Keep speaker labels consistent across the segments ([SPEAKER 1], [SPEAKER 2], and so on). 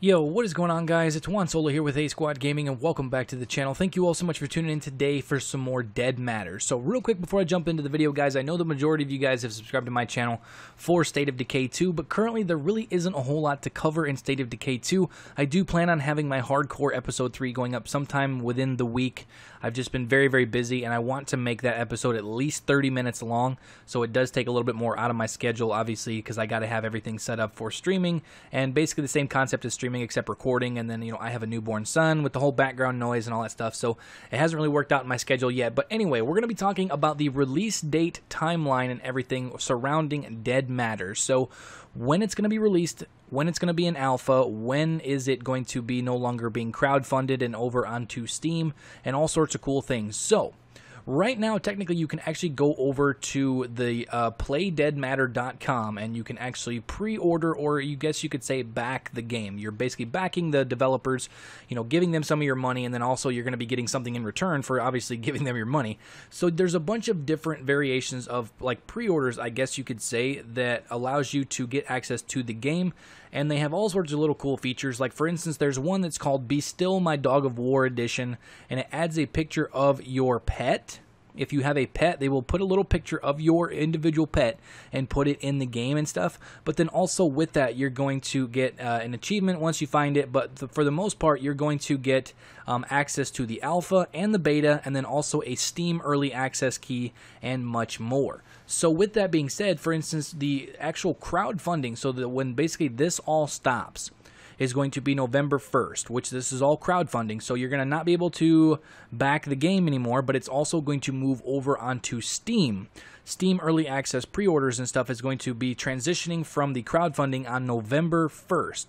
[SPEAKER 1] Yo, what is going on, guys? It's Juan Solo here with ASQD Gaming, and welcome back to the channel. Thank you all so much for tuning in today for some more Dead Matter. So real quick before I jump into the video, guys, I know the majority of you guys have subscribed to my channel for State of Decay 2, but currently there really isn't a whole lot to cover in State of Decay 2. I do plan on having my Hardcore Episode 3 going up sometime within the week. I've just been very busy, and I want to make that episode at least 30 minutes long, so it does take a little bit more out of my schedule, obviously, because I got to have everything set up for streaming, and basically the same concept as streaming except recording. And then, you know, I have a newborn son with the whole background noise and all that stuff, so it hasn't really worked out in my schedule yet. But anyway, we're going to be talking about the release date, timeline, and everything surrounding Dead Matter. So when it's going to be released, when it's going to be in alpha, when is it going to be no longer being crowdfunded and over onto Steam, and all sorts of cool things. So right now, technically, you can actually go over to the playdeadmatter.com, and you can actually pre-order, or you guess you could say back the game. You're basically backing the developers, you know, giving them some of your money, and then also you're going to be getting something in return for obviously giving them your money. So there's a bunch of different variations of like pre-orders, I guess you could say, that allows you to get access to the game. And they have all sorts of little cool features. Like, for instance, there's one that's called Be Still My Dog of War Edition, and it adds a picture of your pet. If you have a pet, they will put a little picture of your individual pet and put it in the game and stuff. But then also with that, you're going to get an achievement once you find it. But for the most part, you're going to get access to the alpha and the beta, and then also a Steam early access key and much more. So with that being said, for instance, the actual crowdfunding, so that when basically this all stops, is going to be November 1st, which this is all crowdfunding, so you're going to not be able to back the game anymore, but it's also going to move over onto Steam. Steam Early Access pre-orders and stuff is going to be transitioning from the crowdfunding on November 1st.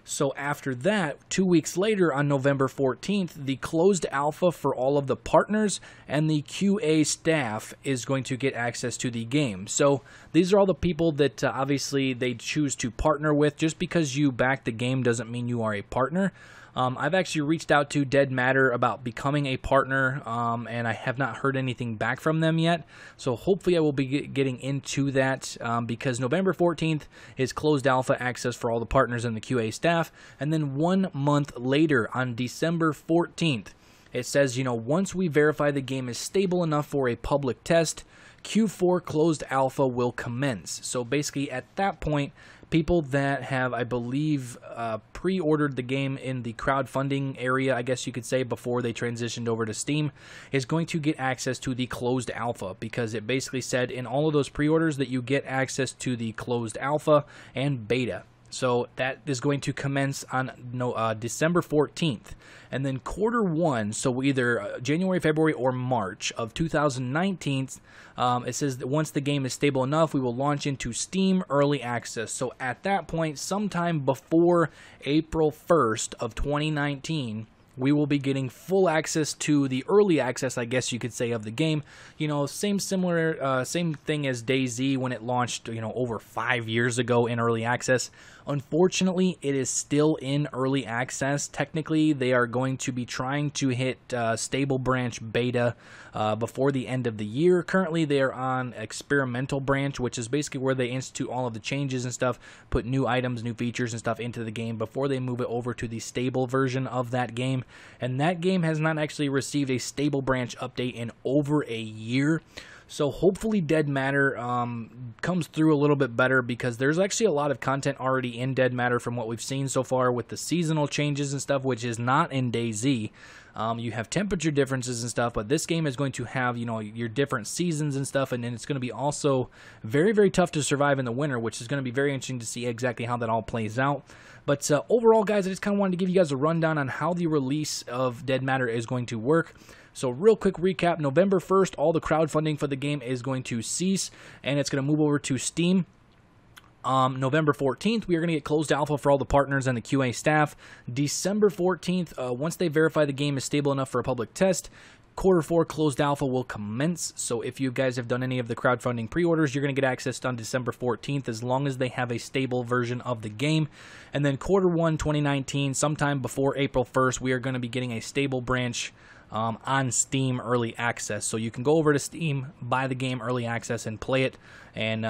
[SPEAKER 1] So after that, 2 weeks later on November 14th, the closed alpha for all of the partners and the QA staff is going to get access to the game. So these are all the people that obviously they choose to partner with. Just because you back the game doesn't mean you are a partner. I've actually reached out to Dead Matter about becoming a partner, and I have not heard anything back from them yet. So hopefully I will be getting into that, because November 14th is closed alpha access for all the partners and the QA staff. And then 1 month later, on December 14th, it says, you know, once we verify the game is stable enough for a public test, Q4 closed alpha will commence. So basically at that point, people that have, I believe, pre-ordered the game in the crowdfunding area, I guess you could say, before they transitioned over to Steam, is going to get access to the closed alpha, because it basically said in all of those pre-orders that you get access to the closed alpha and beta. So that is going to commence on December 14th. And then Q1, so either January, February, or March of 2019, it says that once the game is stable enough, we will launch into Steam Early Access. So at that point, sometime before April 1st of 2019, we will be getting full access to the early access, I guess you could say, of the game. You know, same thing as DayZ when it launched, you know, over 5 years ago in early access. Unfortunately, it is still in early access. Technically, they are going to be trying to hit stable branch beta before the end of the year. Currently, they are on experimental branch, which is basically where they institute all of the changes and stuff, put new items, new features and stuff into the game before they move it over to the stable version of that game. And that game has not actually received a stable branch update in over a year. So hopefully Dead Matter comes through a little bit better, because there's actually a lot of content already in Dead Matter from what we've seen so far with the seasonal changes and stuff, which is not in DayZ. You have temperature differences and stuff, but this game is going to have, you know, your different seasons and stuff, and then it's going to be also very tough to survive in the winter, which is going to be very interesting to see exactly how that all plays out. But overall, guys, I just kind of wanted to give you guys a rundown on how the release of Dead Matter is going to work. So real quick recap, November 1st, all the crowdfunding for the game is going to cease, and it's going to move over to Steam. November 14th, we are going to get closed alpha for all the partners and the QA staff. December 14th, once they verify the game is stable enough for a public test, Q4 closed alpha will commence. So if you guys have done any of the crowdfunding pre-orders, you're going to get access on December 14th as long as they have a stable version of the game. And then Q1 2019, sometime before April 1st, we are going to be getting a stable branch on Steam Early Access. So you can go over to Steam, buy the game Early Access, and play it. And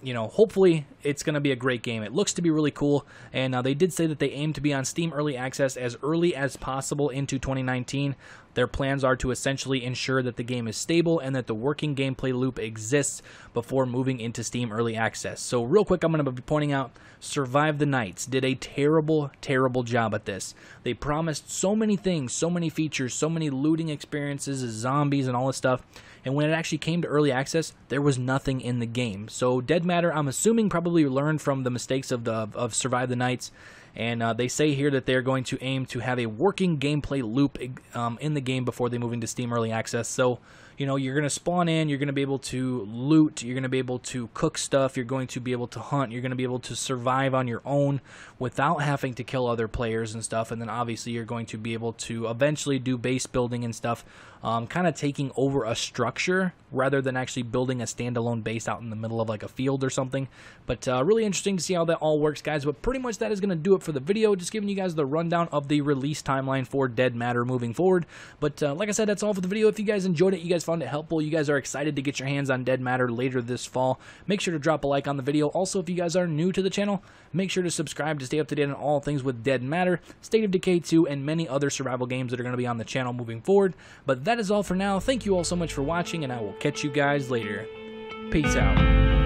[SPEAKER 1] you know, hopefully it's going to be a great game. It looks to be really cool, and they did say that they aim to be on Steam Early Access as early as possible into 2019. Their plans are to essentially ensure that the game is stable and that the working gameplay loop exists before moving into Steam Early Access. So real quick, I'm going to be pointing out Survive the Nights did a terrible, terrible job at this. They promised so many things, so many features, so many looting experiences, zombies, and all this stuff. And when it actually came to early access, there was nothing in the game. So Dead Matter, I'm assuming, probably learned from the mistakes of Survive the Nights. And they say here that they're going to aim to have a working gameplay loop in the game before they move into Steam Early Access. So, you know, you're going to spawn in, you're going to be able to loot, you're going to be able to cook stuff, you're going to be able to hunt, you're going to be able to survive on your own without having to kill other players and stuff. And then obviously you're going to be able to eventually do base building and stuff, kind of taking over a structure rather than actually building a standalone base out in the middle of like a field or something. But really interesting to see how that all works, guys. But pretty much that is going to do it for the video, just giving you guys the rundown of the release timeline for Dead Matter moving forward. But like I said, that's all for the video. If you guys enjoyed it, you guys found it helpful, you guys are excited to get your hands on Dead Matter later this fall, make sure to drop a like on the video. Also, if you guys are new to the channel, make sure to subscribe to stay up to date on all things with Dead Matter, State of Decay 2, and many other survival games that are going to be on the channel moving forward. But that is all for now. Thank you all so much for watching, and I will catch you guys later. Peace out.